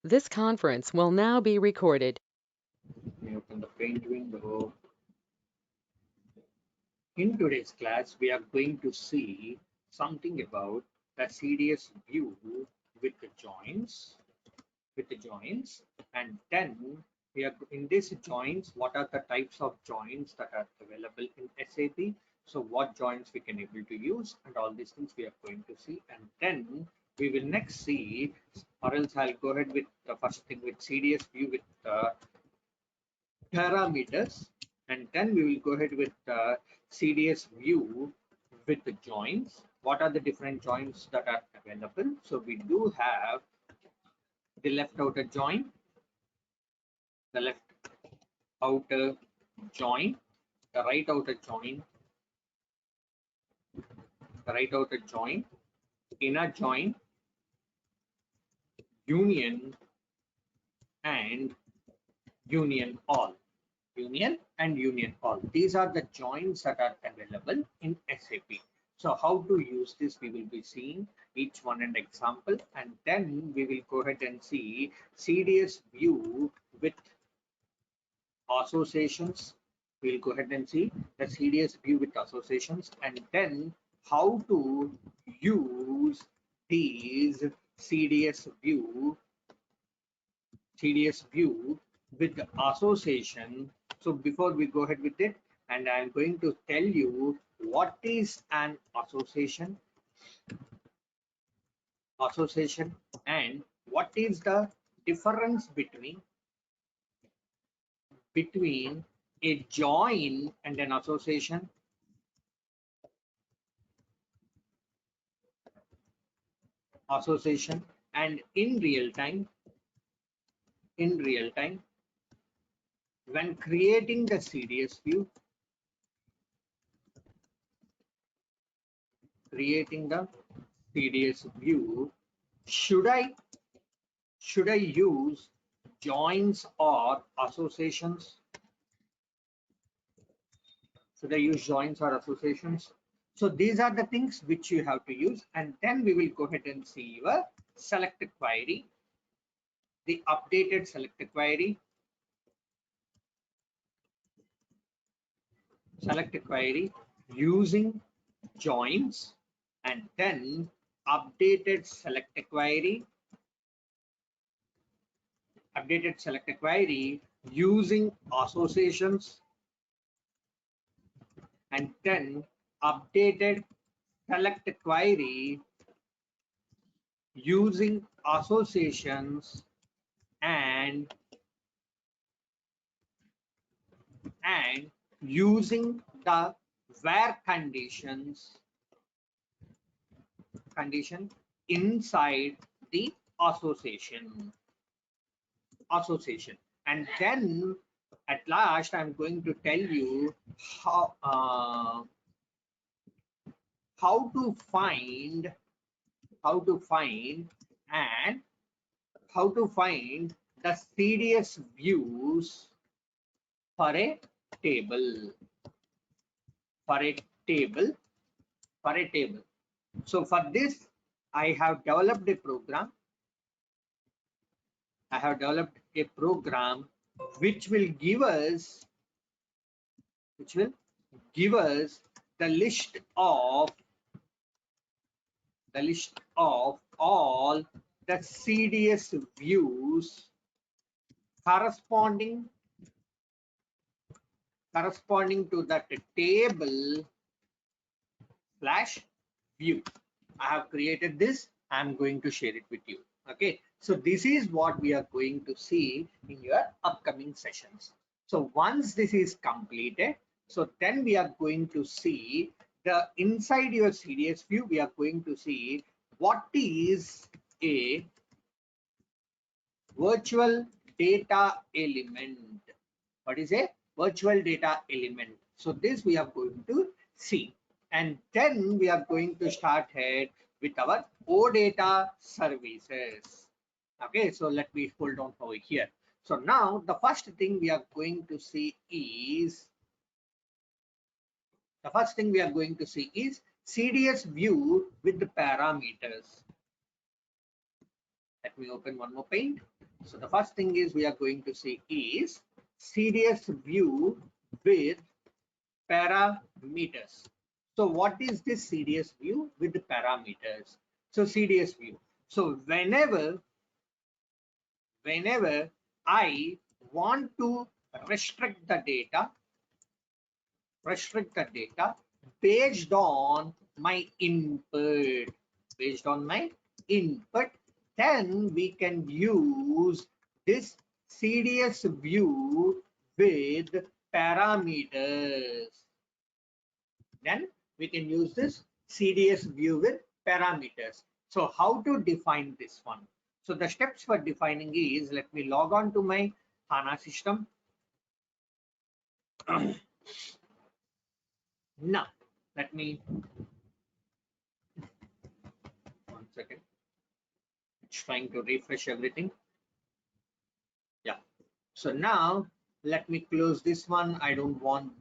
This conference will now be recorded. Let me open the paint window. In today's class, we are going to see something about the CDS view with the joins, and then we are in this joins. What are the types of joins that are available in SAP? So what joins we can able to use, and all these things we are going to see, and then we will next see, or else I'll go ahead with the first thing with CDS view with parameters, and then we will go ahead with CDS view with the joins. What are the different joins that are available? So we do have the left outer join, the left outer join, the right outer join, the right outer join, inner join, union, and union all. Union and union all. These are the joins that are available in SAP. So how to use this, we will be seeing each one an example, and then we will go ahead and see CDS view with associations. We'll go ahead and see the CDS view with associations, and then how to use these CDS view with the association. So before we go ahead with it, and I'm going to tell you what is an association, and what is the difference between a join and an association, and in real time when creating the CDS view, should I use joins or associations? Should I use joins or associations? So these are the things which you have to use, and then we will go ahead and see your select query, the updated select query using joins, and then updated select query using associations, and then updated select query using associations, and using the where condition inside the association, and then at last I'm going to tell you how to find and how to find the CDS views for a table for a table So for this, I have developed a program. Which will give us the list of all the CDS views corresponding to that table slash view. I have created this. I'm going to share it with you. Okay, so this is what we are going to see in your upcoming sessions. So once this is completed, so then we are going to see the inside your CDS view. We are going to see what is a virtual data element. What is a virtual data element? So this we are going to see, and then we are going to start ahead with our OData services. Okay, so let me hold on over here. So now the first thing we are going to see is CDS view with the parameters. Let me open one more paint. So the first thing is we are going to say is CDS view with parameters. So what is this CDS view with the parameters? So CDS view. So whenever I want to restrict the data based on my input, then we can use this CDS view with parameters. Then we can use this CDS view with parameters. So how to define this one? So the steps for defining is, let me log on to my HANA system. Now, let me, one second, it's trying to refresh everything. Yeah. So now let me close this one. I don't want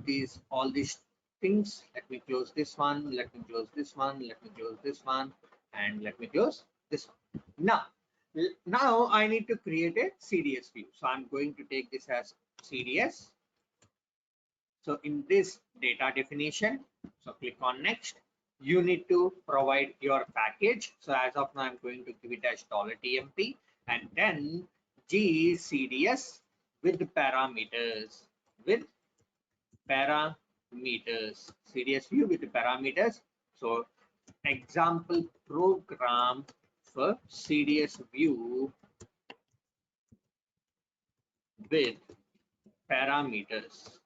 all these things. Let me close this one. Let me close this one. Let me close this one. And let me close this one. Now I need to create a CDS view. So I'm going to take this as CDS. So in this data definition, so click on next. You need to provide your package. So as of now, I'm going to give it as $tmp and then GCDS with parameters, CDS view with parameters. So example program for CDS view with parameters.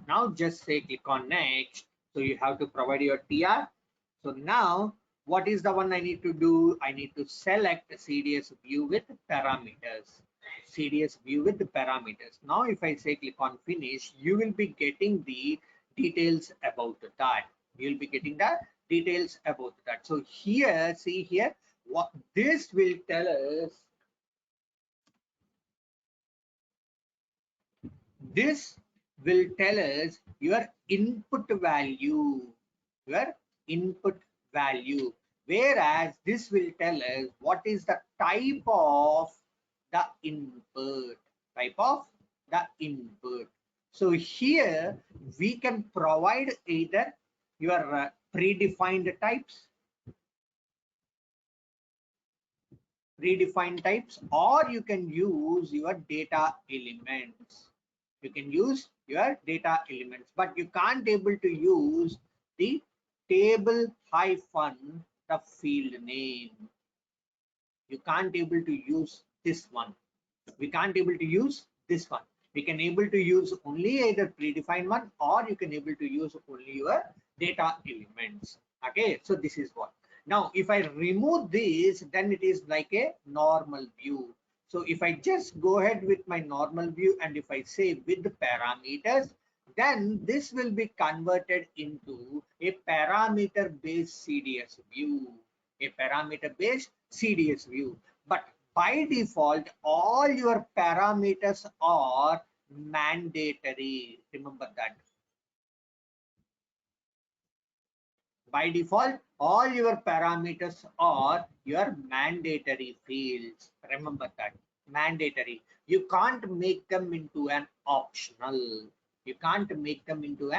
Now just say click on next. So you have to provide your TR. So now what is the one I need to do? I need to select CDS view with parameters. Now if I say click on finish, you will be getting the details about that. So here, see here, what this will tell us. This will tell us your input value, whereas this will tell us what is the type of the input. So here we can provide either your predefined types, or you can use your data elements. But you can't able to use the table hyphen the field name. You can't able to use this one. We can able to use only either predefined one, or you can able to use only your data elements. Okay, so this is what. Now if I remove this, then it is like a normal view. So if I just go ahead with my normal view and if I say with the parameters, then this will be converted into a parameter based CDS view. But by default, all your parameters are mandatory. Remember that. By default, all your parameters are your mandatory fields. Remember that. Mandatory. You can't make them into an optional. If you want to make them into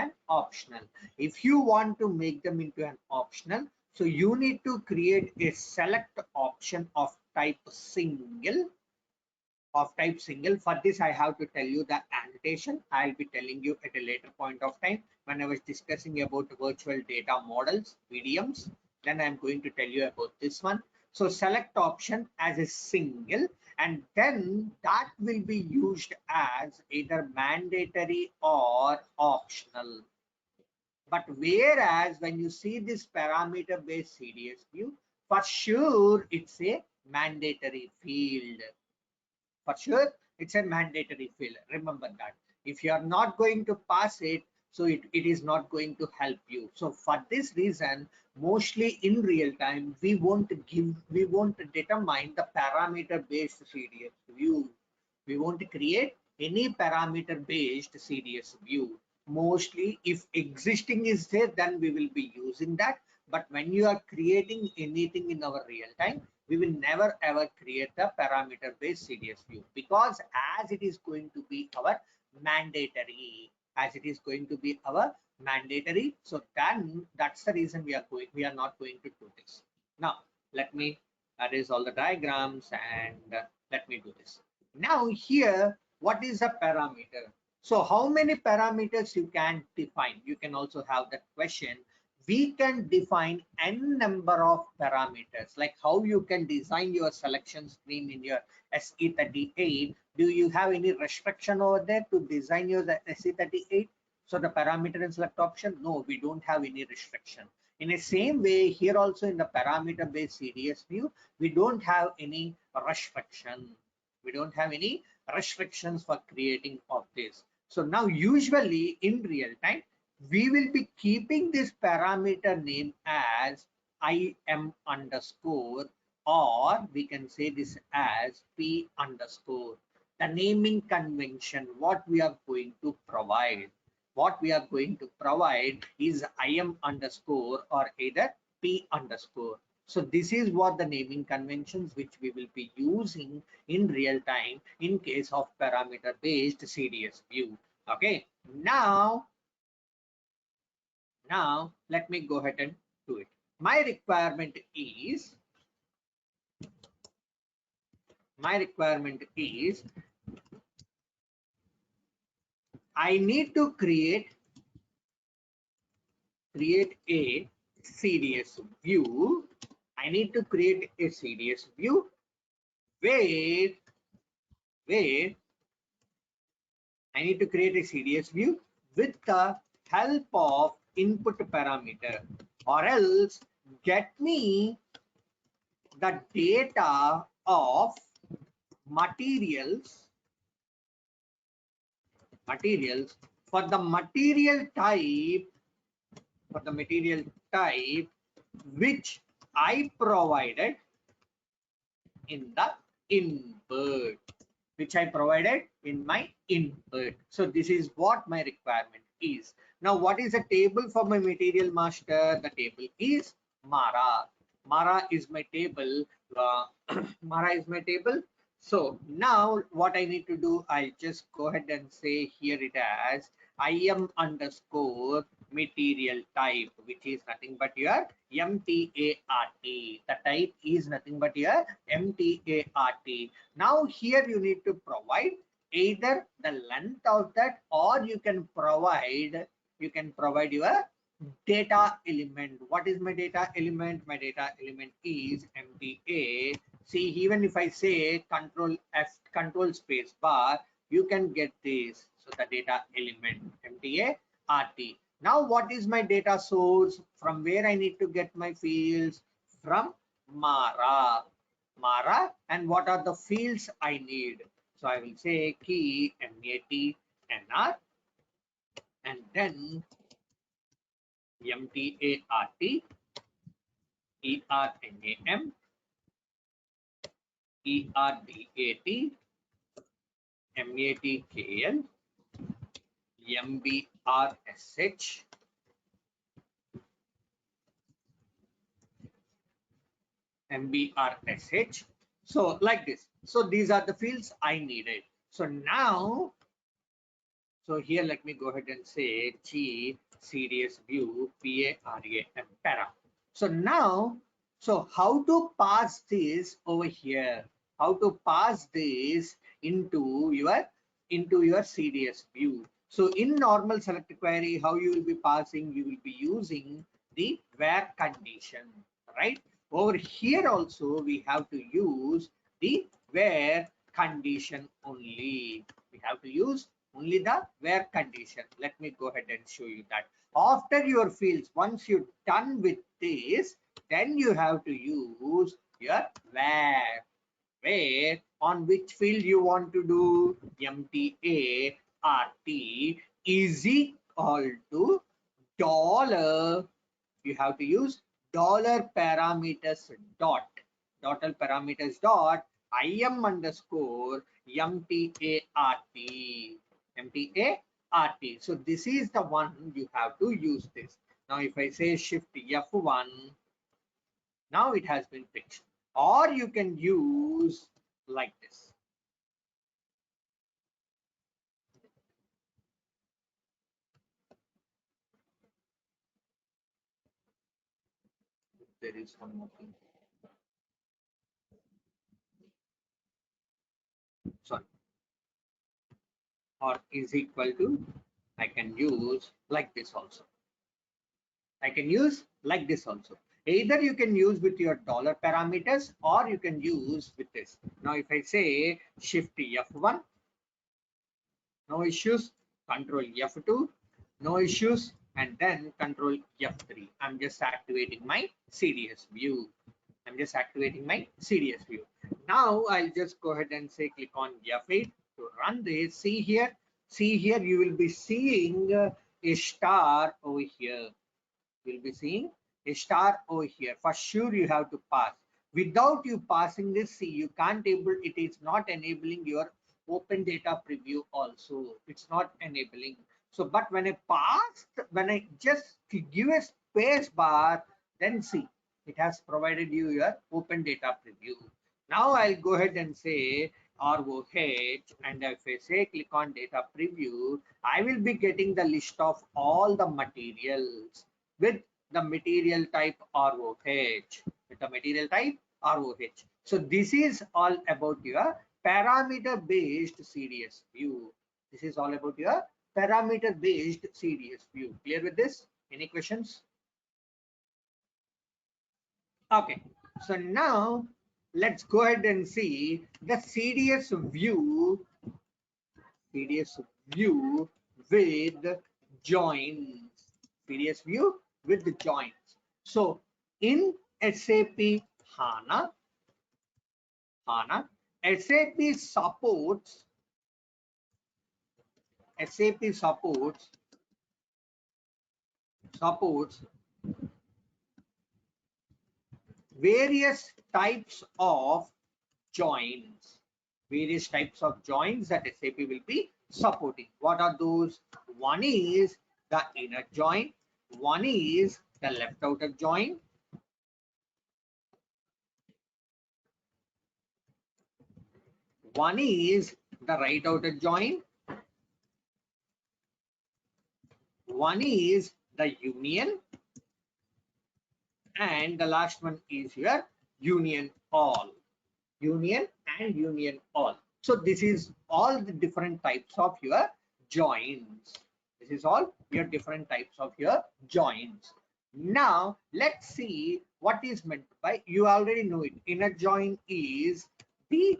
an optional, so you need to create a select option of type single. For this, I have to tell you the annotation. I'll be telling you at a later point of time when I was discussing about virtual data models, VDMs. Then I'm going to tell you about this one. So select option as a single, and then that will be used as either mandatory or optional. But whereas when you see this parameter based CDS view, for sure it's a mandatory field. Remember that. If you are not going to pass it, so it is not going to help you. So for this reason, mostly in real time, we won't determine the parameter based CDS view. We won't create any parameter based CDS view. Mostly if existing is there, then we will be using that. But when you are creating anything in our real time, we will never ever create the parameter based CDS view, because as it is going to be our mandatory, so then that's the reason we are not going to do this. Now let me erase all the diagrams and let me do this. Now here, what is a parameter? So how many parameters you can define? You can also have that question. We can define n number of parameters, like how you can design your selection screen in your SE38. Do you have any restriction over there to design your SE38? So the parameter and select option, no, we don't have any restriction. In the same way, here also in the parameter based CDS view, we don't have any restriction. We don't have any restrictions for creating of this. So now usually in real time, we will be keeping this parameter name as IM underscore, or we can say this as P underscore. The naming convention, what we are going to provide. What we are going to provide is IM underscore or either P underscore. So this is what the naming conventions which we will be using in real time in case of parameter based CDS view. Okay, now let me go ahead and do it. My requirement is I need to create a CDS view. I need to create a CDS view where I need to create a CDS view with the help of input parameter, or else get me the data of materials for the material type which I provided in the input, So this is what my requirement is. Now what is the table for my material master? The table is Mara. Mara is my table. Mara is my table. So now what I need to do, I'll just go ahead and say here it as IM underscore material type, which is nothing but your MTART. The type is nothing but your MTART. Now here you need to provide either the length of that, or you can provide your data element. What is my data element? My data element is MTA. See, even if I say control F, control space bar, you can get this. So the data element MTA RT. Now what is my data source? From where I need to get my fields? From Mara. And what are the fields I need? So I will say key MAT NR, and then MTART ERNAM ERDAT MATKL MBRSH MBRSH. So like this. So these are the fields I needed. So now, so here let me go ahead and say G CDS view PARAM para. So now, so how to pass this over here? How to pass this into your CDS view? So in normal select query, how you will be passing? You will be using the where condition, right? Over here also we have to use the where condition only. We have to use only the where condition. Let me go ahead and show you that. After your fields, once you're done with this, then you have to use your where on which field you want to do. MTA RT is equal to dollar. You have to use dollar parameters dot IM underscore MTART. So this is the one you have to use this. Now if I say shift F1, now it has been fixed. or you can use like this. There is one more thing. Sorry. Or is equal to, I can use like this also. I can use like this also. Either you can use with your dollar parameters or you can use with this. Now if I say shift F1, no issues, control F2, no issues, and then control F3. I'm just activating my CDS view. I'm just activating my CDS view. Now I'll just go ahead and say click on F8 to run this. See here, you will be seeing a star over here. You'll be seeing a star over here. For sure, you have to pass. Without you passing this, see, you can't able, it is not enabling your open data preview also. It's not enabling. So, but when I passed, when I just give a space bar, then see, it has provided you your open data preview. Now I'll go ahead and say ROH, and if I say click on data preview, I will be getting the list of all the materials with the material type ROH, with the material type ROH. So this is all about your parameter based CDS view. This is all about your parameter based CDS view. Clear with this? Any questions? Okay, so now let's go ahead and see the CDS view with joins. CDS view with the joins. So in SAP HANA, SAP supports various types of joins. Various types of joins that SAP will be supporting. What are those? One is the inner join, one is the left outer join, one is the right outer join, one is the union, and the last one is your union all. Union and union all. So this is all the different types of your joins. This is all your different types of your joins. Now let's see what is meant by, you already know it. Inner join is the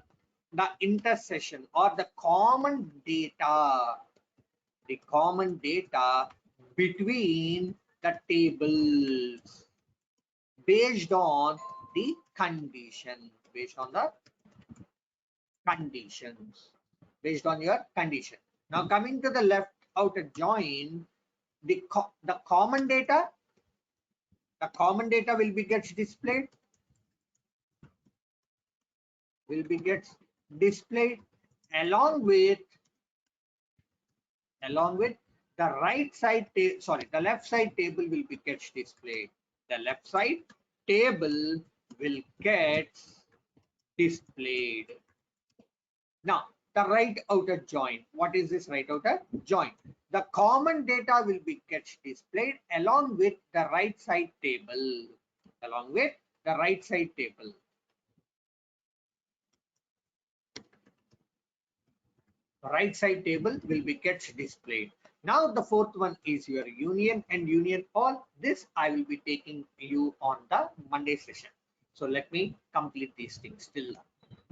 intersection or the common data between the tables based on the condition, based on your condition. Now coming to the left outer join, the common data will be gets displayed along with the the left side table will be gets displayed. The left side table will get displayed. Now the right outer join. What is this right outer join? The common data will be gets displayed along with the right side table. Right side table will be gets displayed. Now the fourth one is your union and union all. This I will be taking you on the Monday session. So let me complete these things till now.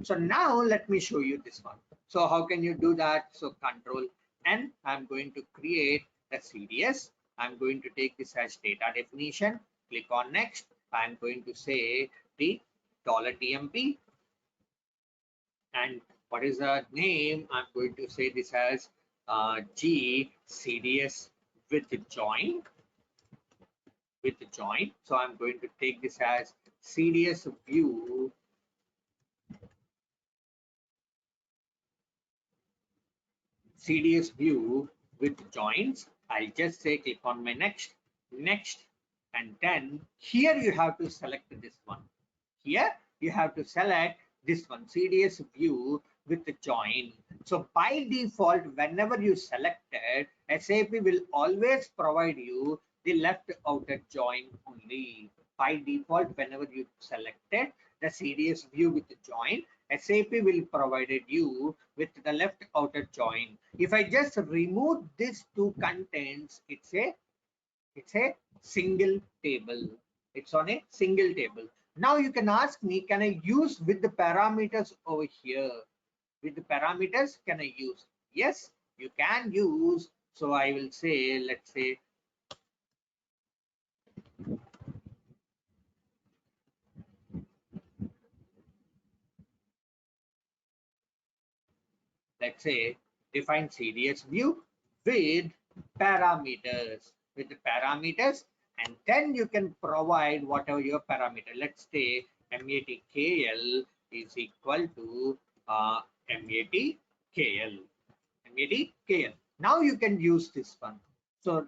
So now let me show you this one. So how can you do that? So Control N, I'm going to create a CDS. I'm going to take this as data definition. Click on next. I'm going to say the $TMP, and what is the name? I'm going to say this as G CDS with join. So I'm going to take this as CDS view with joins. I'll just say click on my next, and then here you have to select this one. Here you have to select this one, CDS view with the join. So by default, whenever you selected, SAP will always provide you the left outer join only. By default, whenever you selected the CDS view with the join, SAP will provided you with the left outer join. If I just remove these two contents, it's a single table. It's on a single table. Now you can ask me, can I use with the parameters over here? With the parameters, can I use? Yes, you can use. So I will say, let's say, define CDS view with parameters, and then you can provide whatever your parameter. Let's say MATKL is equal to MATKL. Now you can use this one. So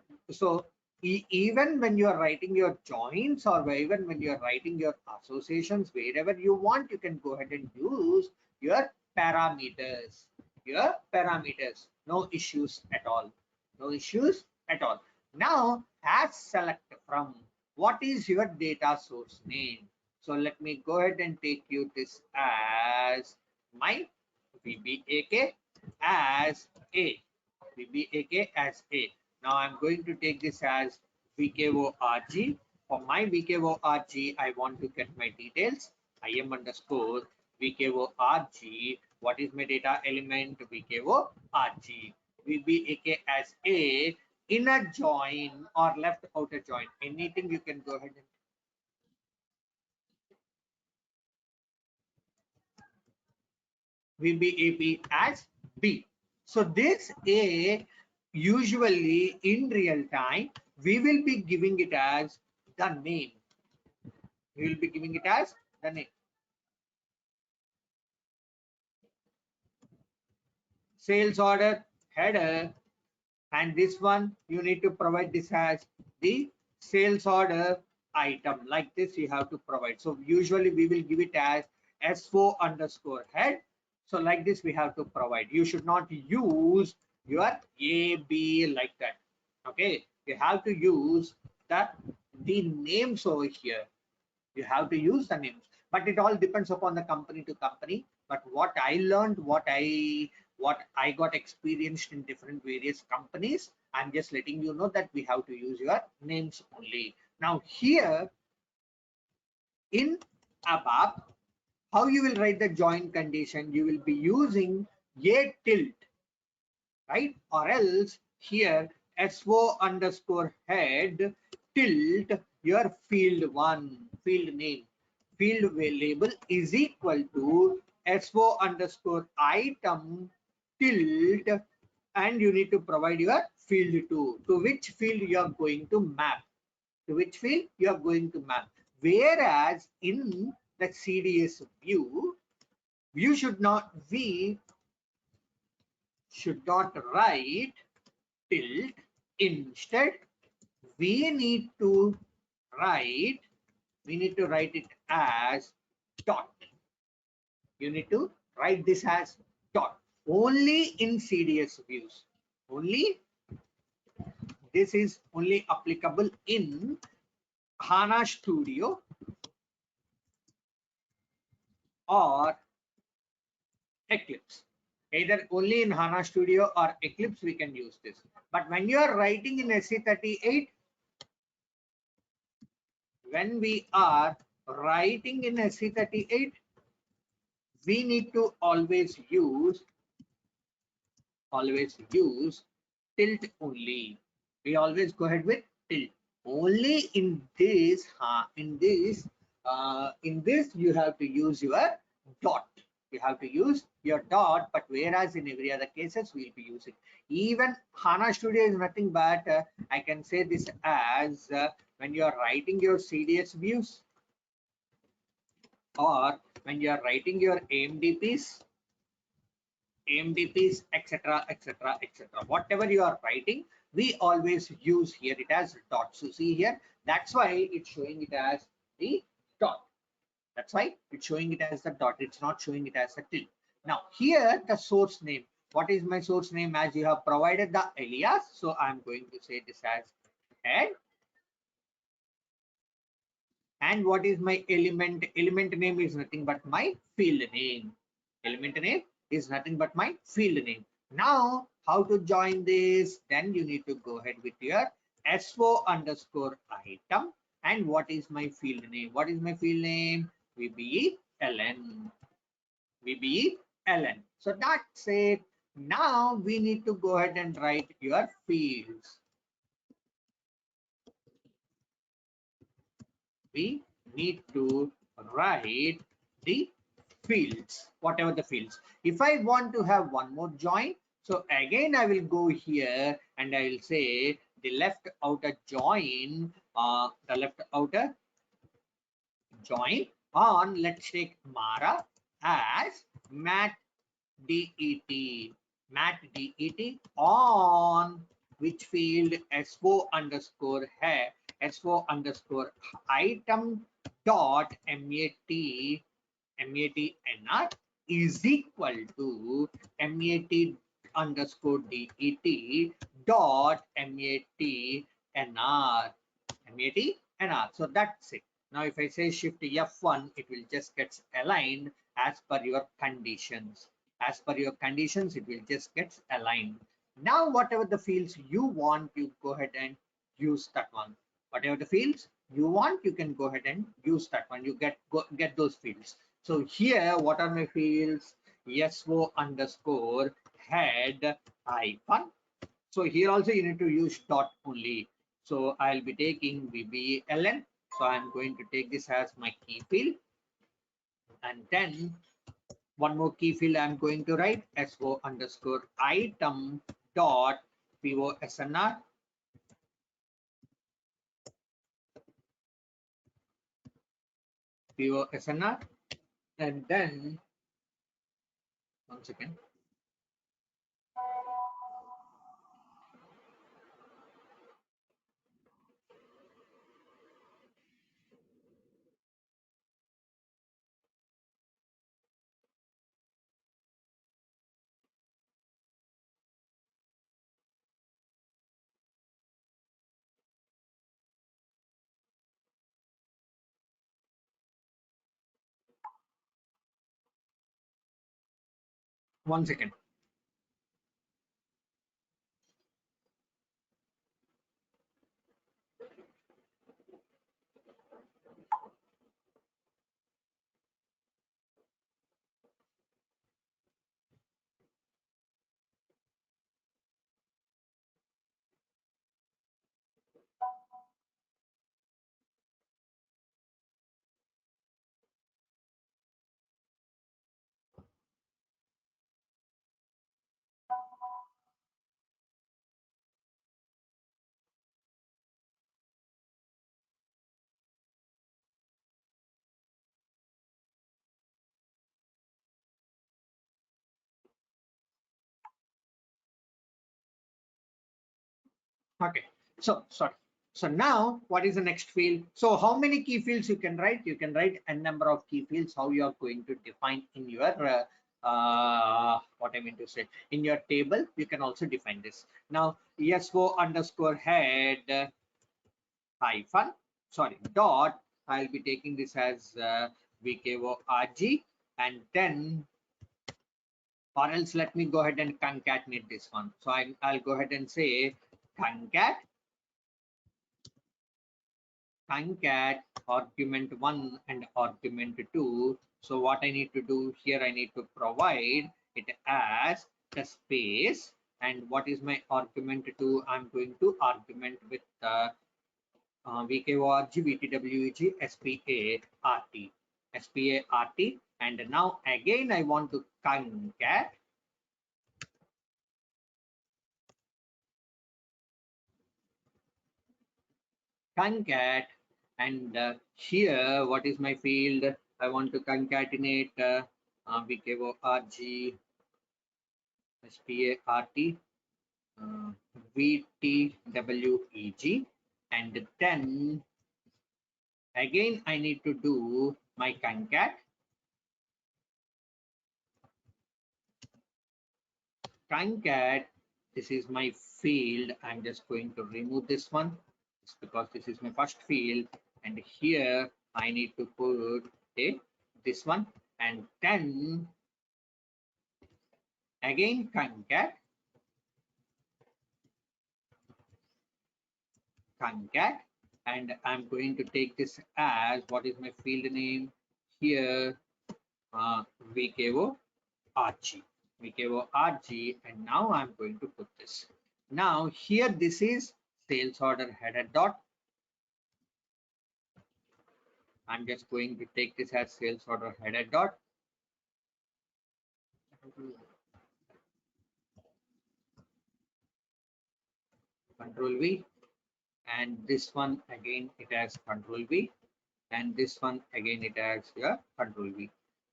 even when you are writing your joins, or even when you are writing your associations, wherever you want, you can go ahead and use your parameters. No issues at all. Now as select from, what is your data source name? So let me go ahead and take you this as my VBAK as A. Now I'm going to take this as VKORG. For my VKORG, I want to get my details. IM underscore VKORG. What is my data element? VKORG. VBAK as A, inner join or left outer join. Anything you can go ahead and VBAP as B. So this A, usually in real time, we will be giving it as the name. Sales order header, and this one you need to provide this as the sales order item. Like this you have to provide. So usually we will give it as S4 underscore head. So like this we have to provide. You should not use your AB like that. Okay, you have to use the names over here. You have to use the names, but it all depends upon the company to company. But what I learned, what I got experienced in different various companies, I'm just letting you know that we have to use your names only. Now here in ABAP, how you will write the join condition? You will be using a tilt, right? Or else here S4 underscore head tilt your field name, field label is equal to S4 underscore item tilt, and you need to provide your field to which field you are going to map. Whereas in the CDS view, you should not write tilt. Instead, we need to write it as dot. You need to write this as dot. Only in CDS views. This is only applicable in HANA Studio or Eclipse. Either only in HANA Studio or Eclipse we can use this. But when you are writing in SC38, when we are writing in SC38, we need to always use tilt only. We always go ahead with tilt. Only in this, you have to use your dot. But whereas in every other cases we'll be using. Even HANA Studio is nothing but I can say this as when you are writing your CDS views, or when you are writing your AMDPs, etc. Whatever you are writing, we always use here it as dot. So see here, that's why it's showing it as the dot. That's why it's showing it as the dot. It's not showing it as a till. Now here the source name. What is my source name? As you have provided the alias, so I'm going to say this as head. And what is my element? Element name is nothing but my field name. Element name is nothing but my field name. Now how to join this? Then you need to go ahead with your S4 underscore item. And what is my field name? What is my field name? VBELN. VBELN. So that's it. Now we need to go ahead and write your fields. We need to write the fields, whatever the fields. If I want to have one more join, so again I will go here and I will say the left outer join, the left outer join on, let's take Mara as mat det, mat det on which field S4 underscore hair, S4 underscore item dot matnr is equal to mat underscore det dot matnr. So that's it. Now if I say shift F1, it will just get aligned as per your conditions. As per your conditions, it will just get aligned. Now whatever the fields you want, you go ahead and use that one. Whatever the fields you want, you can go ahead and use that one. You get those fields. So here, what are my fields? SO underscore head icon. So here also you need to use dot only. So I'll be taking VBLN. So I'm going to take this as my key field. And then one more key field I'm going to write SO underscore item dot POSNR. POSNR. And then, one second. One second. Okay, so sorry. So now what is the next field? So how many key fields you can write? You can write a number of key fields. How you are going to define in your what I mean to say in your table, you can also define this. Now SO underscore head hyphen, sorry, dot. I'll be taking this as VKORG, and then, or else let me go ahead and concatenate this one. So I'll go ahead and say concat argument 1 and argument 2. So what I need to do here, I need to provide it as the space. And what is my argument 2? I'm going to argument with VKORG, VTWEG, SPART. And now again, I want to concat, and here what is my field? I want to concatenate VKORG, SPART, VTWEG, and then again I need to do my concat this is my field. I'm just going to remove this one because this is my first field, and here I need to put a this one, and then again concat, and I'm going to take this as what is my field name here, VKO RG, VKO RG, and now I'm going to put this. Now here this is sales order header dot. I'm just going to take this as sales order header dot. Control V, and this one again it has Control V, and this one again it has your Control V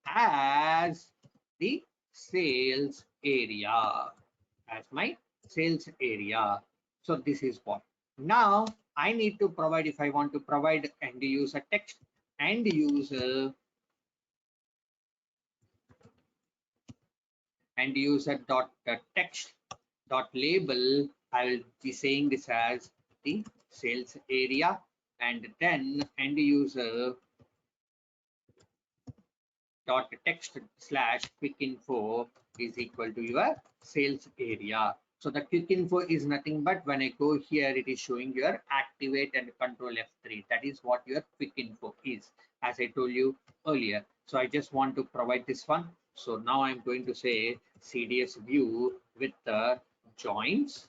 as the sales area, as my sales area. So this is what. Now I need to provide, if I want to provide end user text, end user dot text dot label, I will be saying this as the sales area, and then end user dot text slash quick info is equal to your sales area. So the quick info is nothing but when I go here, it is showing your activate and control F3. That is what your quick info is, as I told you earlier. So I just want to provide this one. So now I'm going to say CDS view with the joins,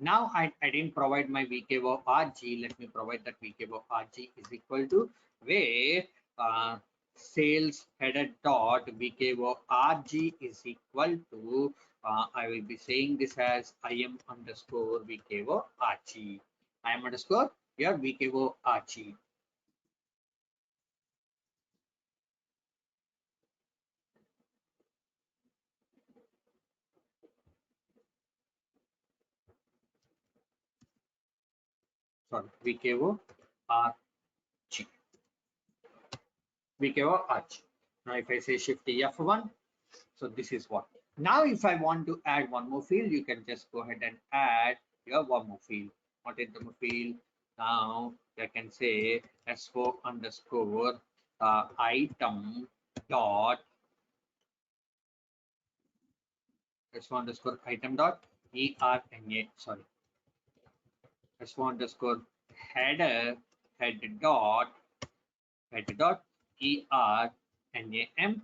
Now I didn't provide my VKO RG. Let me provide that VKO RG is equal to where sales header dot VKO RG is equal to, I will be saying this as IM underscore VKO RG. IM underscore your VKO RG. Sorry, VKO RG. VKO RG. Now if I say shift F1, so this is what. Now, if I want to add one more field, you can just go ahead and add your one more field. What is the field? Now, I can say S4 underscore item dot S4 underscore item dot ERNA. Sorry, S4 underscore header dot ERNAM,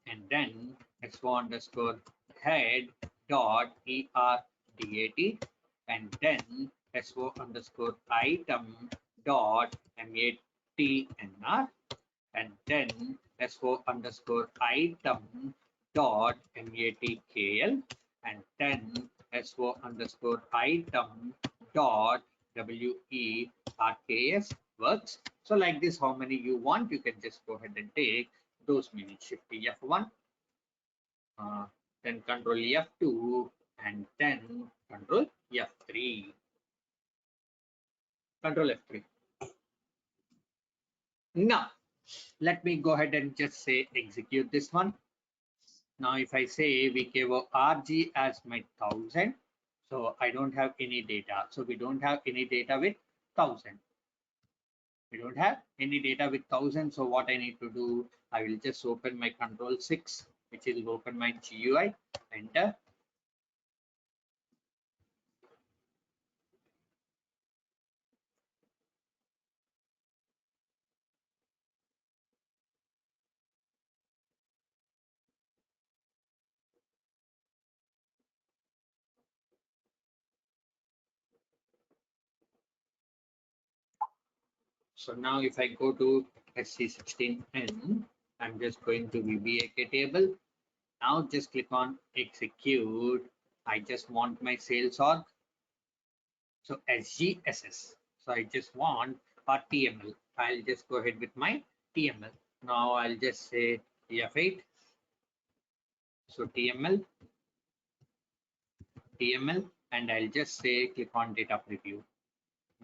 and then S4 underscore head dot ERDAT, and then S4 underscore item dot MATNR, and then S4 underscore item dot MATKL, and then S4 underscore item dot WERKS works. So like this, how many you want, you can just go ahead and take those many. Shift F1, then Control F2, and then Control F3. Control F3. Now, let me go ahead and just say execute this one. Now, if I say VKO RG as my 1000, so I don't have any data. So we don't have any data with 1000. We don't have any data with 1000. So what I need to do, I will just open my Control 6, which will open my GUI, enter. So now if I go to SC16N, I'm just going to VBAK table. Now just click on execute. I just want my sales org. So SGSS. So I just want a TML. I'll just go ahead with my TML. Now I'll just say F8. So TML, and I'll just say click on data preview.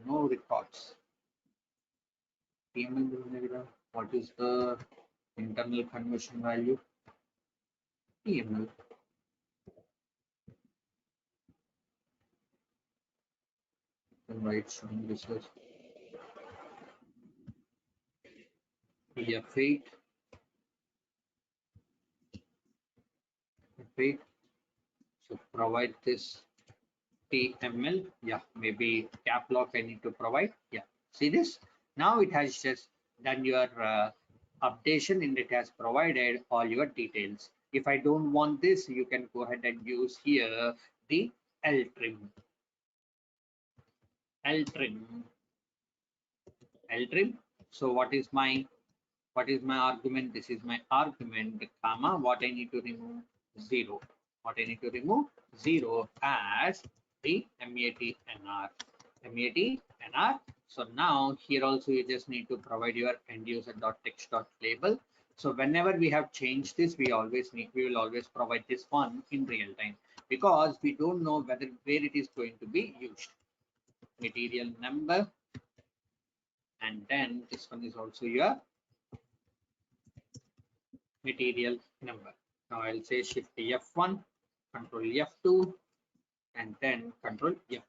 No records. TML, what is the internal conversion value? TML. And right, showing this is F8. F8. So provide this TML. Yeah, maybe cap lock I need to provide. Yeah, see this? Now it has just done your updation and it has provided all your details. If I don't want this, you can go ahead and use here the L trim. L trim. L trim. So what is my argument? This is my argument, comma, what I need to remove? 0. What I need to remove? 0 as the MATNR. MATNR. So now here also you just need to provide your end user.text.label. So whenever we have changed this, we will always provide this one in real time, because we don't know where it is going to be used. Material number, and then this one is also your material number. Now I'll say shift F1, control F2, and then control F3.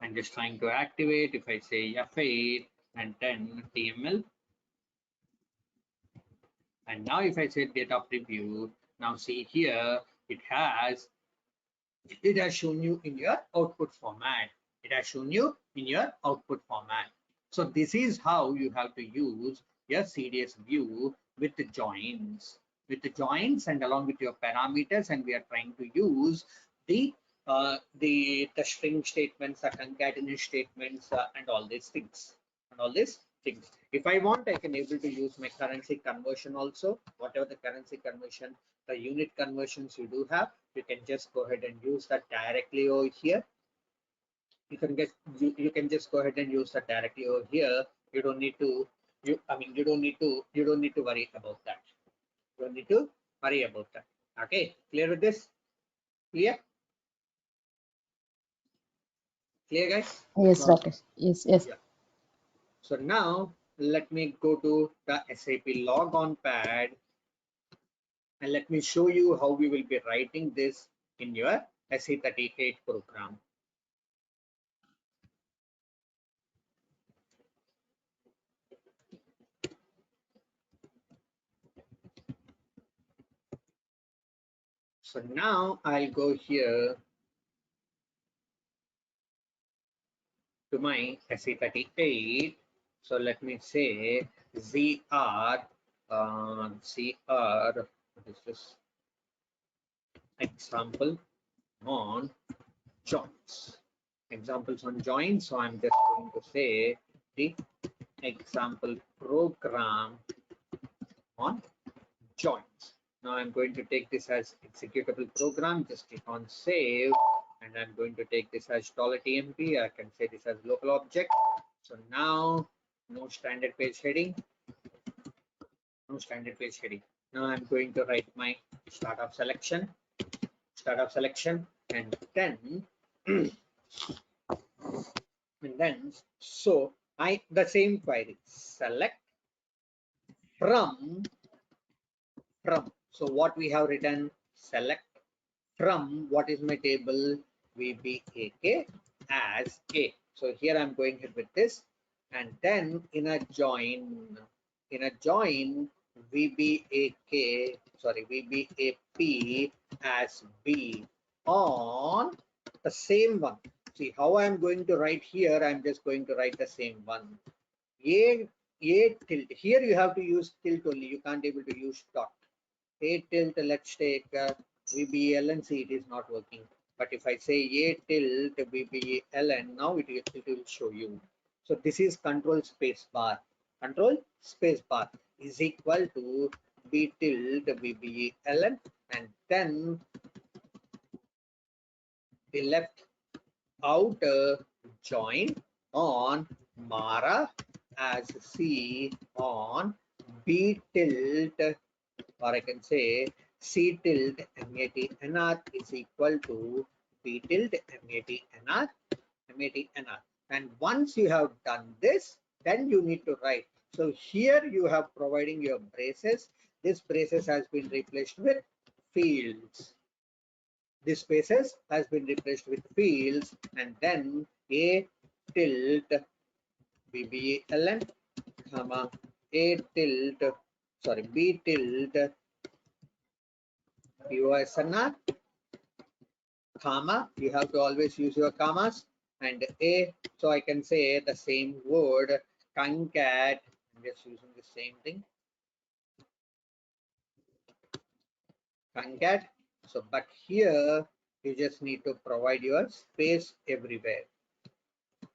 I'm just trying to activate. If I say F8 and then TML, and now if I say data preview, now see here it has shown you in your output format. It has shown you in your output format. So this is how you have to use your CDS view with the joins. And along with your parameters, and we are trying to use the string statements, the concatenation statements, and all these things. If I want, I can able to use my currency conversion also. Whatever the currency conversion, the unit conversions you do have, you can just go ahead and use that directly over here. You can just go ahead and use that directly over here. You don't need to worry about that. You don't need to worry about that. Okay, clear with this? Clear guys? Yes, doctor. Yes, yes. Yeah. So now let me go to the SAP logon pad and let me show you how we will be writing this in your SE38 program. So now I'll go here to my SE38. So let me say ZR, what is this? Example on joints. Examples on joints. So I'm just going to say the example program on joints. Now I'm going to take this as executable program. Just click on save, and I'm going to take this as $TMP. I can say this as local object. So now no standard page heading. Now I'm going to write my startup selection, and then so the same query, select from. So what we have written, select from what is my table, VBAK as A. So here I'm going ahead with this, and then in a join VBAP as B on the same one. See how I'm going to write here. I'm just going to write the same one. A tilde. Here you have to use tilde only. You can't able to use dot. A tilde, let's take VBLN. See, it is not working. But if I say A tilde VBLN, now it will show you. So this is control space bar. Control space bar is equal to B tilde VBLN, and then the left outer join on Mara as C on B tilde, or I can say C tilde MATNR is equal to B tilde MATNR MATNR. And once you have done this, then you need to write. So here you have providing your braces. This braces has been replaced with fields. This braces has been replaced with fields, and then A tilde BBLN, comma A tilde, sorry, B tilde POSNR, comma, you have to always use your commas, and A, so I can say the same word, concat, I'm just using the same thing, concat. So, but here you just need to provide your space everywhere.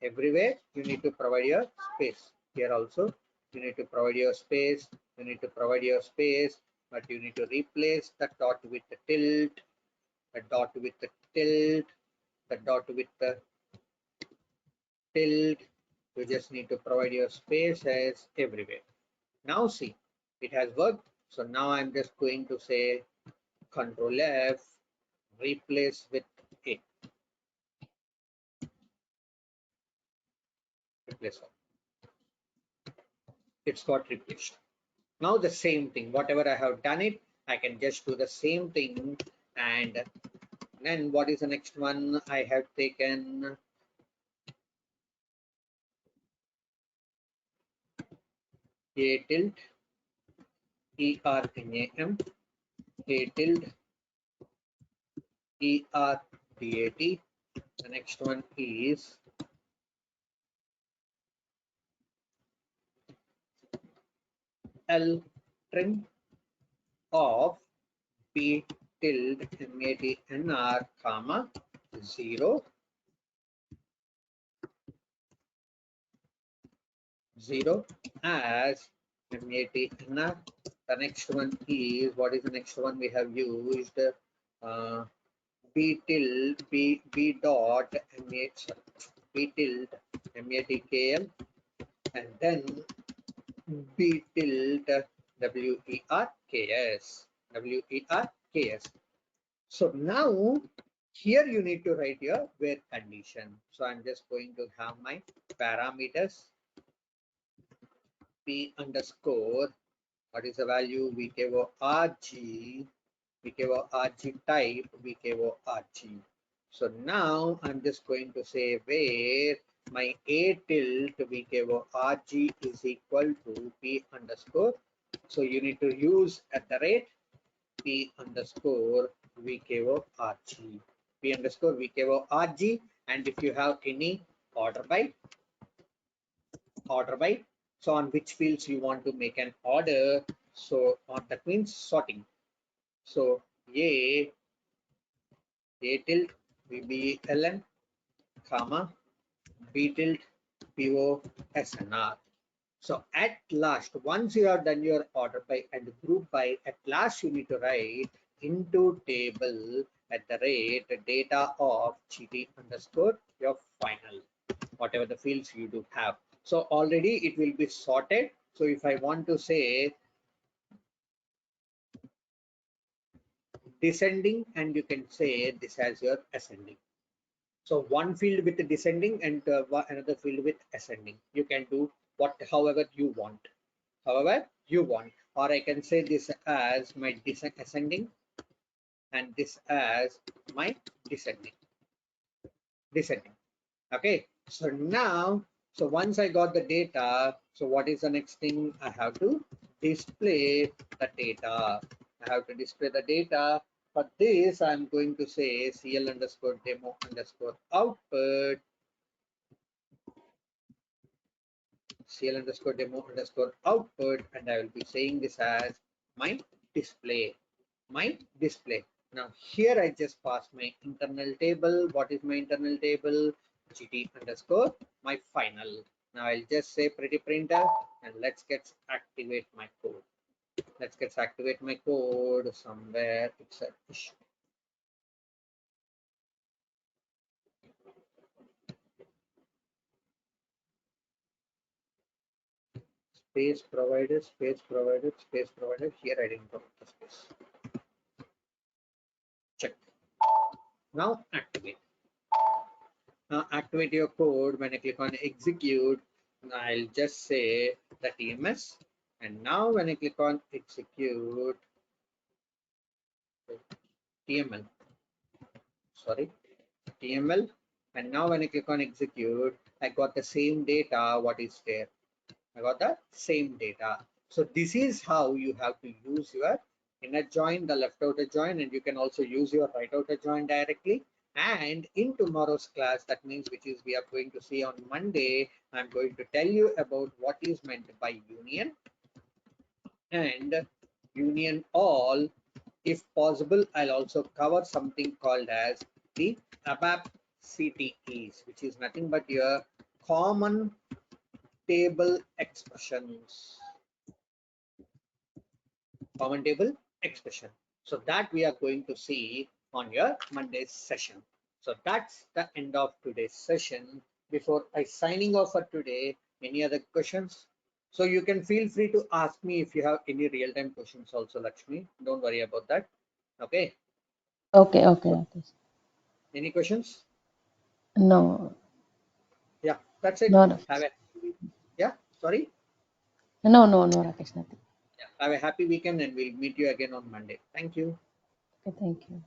Everywhere you need to provide your space. Here also you need to provide your space, you need to provide your space, but you need to replace the dot with the tilde, the dot with the tilde, the dot with the tilde. You just need to provide your spaces everywhere. Now see, it has worked. So now I'm just going to say Control F, replace with A. Replace all. It's got replaced. Now the same thing, whatever I have done it, I can just do the same thing. And then what is the next one? I have taken A tilde ERNAM, A tilde ERDAT. The next one is L trim of B tilde MATNR, comma 0 0 as MATNR. The next one is, what is the next one we have used? B tilde B dot B tilde MATKL, and then B tilde WERKS. So now here you need to write your where condition. So I'm just going to have my parameters P underscore, what is the value? VKO RG, VKO RG type, VKO RG. So now I'm just going to say where my A tilde VKO RG is equal to P underscore. So you need to use at the rate P underscore VKO RG. P underscore VKO RG. And if you have any order by, so on which fields you want to make an order, so that means sorting. So A tilde VBLN, comma B tilde POSNR. So at last, once you have done your order by and group by, at last you need to write into table at the rate data of GT underscore your final, whatever the fields you do have. So already it will be sorted. So if I want to say descending, and you can say this as your ascending. So one field with the descending and another field with ascending. You can do however you want, or I can say this as my ascending and this as my descending. Okay, so now, so once I got the data, so what is the next thing? I have to display the data. I have to display the data. For this, I'm going to say CL underscore demo underscore output, CL underscore demo underscore output, and I will be saying this as my display. Now here I just pass my internal table. What is my internal table? GT underscore my final. Now I'll just say pretty printer, and let's get activate my code. Somewhere it's a issue. Space provided. Here I didn't put the space. Check. Now activate. Now activate your code. When I click on execute, I'll just say the TMS. And now when I click on execute, TML, sorry, TML. And now when I click on execute, I got the same data, what is there. I got the same data. So this is how you have to use your inner join, the left outer join, and you can also use your right outer join directly. And in tomorrow's class, that means which is we are going to see on Monday, I'm going to tell you about what is meant by union and union all. If possible, I'll also cover something called as the ABAP CTEs, which is nothing but your common table expressions. Common table expression. So that we are going to see on your Monday's session. So that's the end of today's session. Before I signing off for today, any other questions? So you can feel free to ask me if you have any real-time questions also, Lakshmi. Don't worry about that. Okay. Okay, okay, Rakesh. Any questions? No, Yeah, that's it. no, Have Rakesh. a yeah, sorry. No, Rakesh, nothing. Yeah, have a happy weekend and we'll meet you again on Monday. Thank you. Okay, thank you.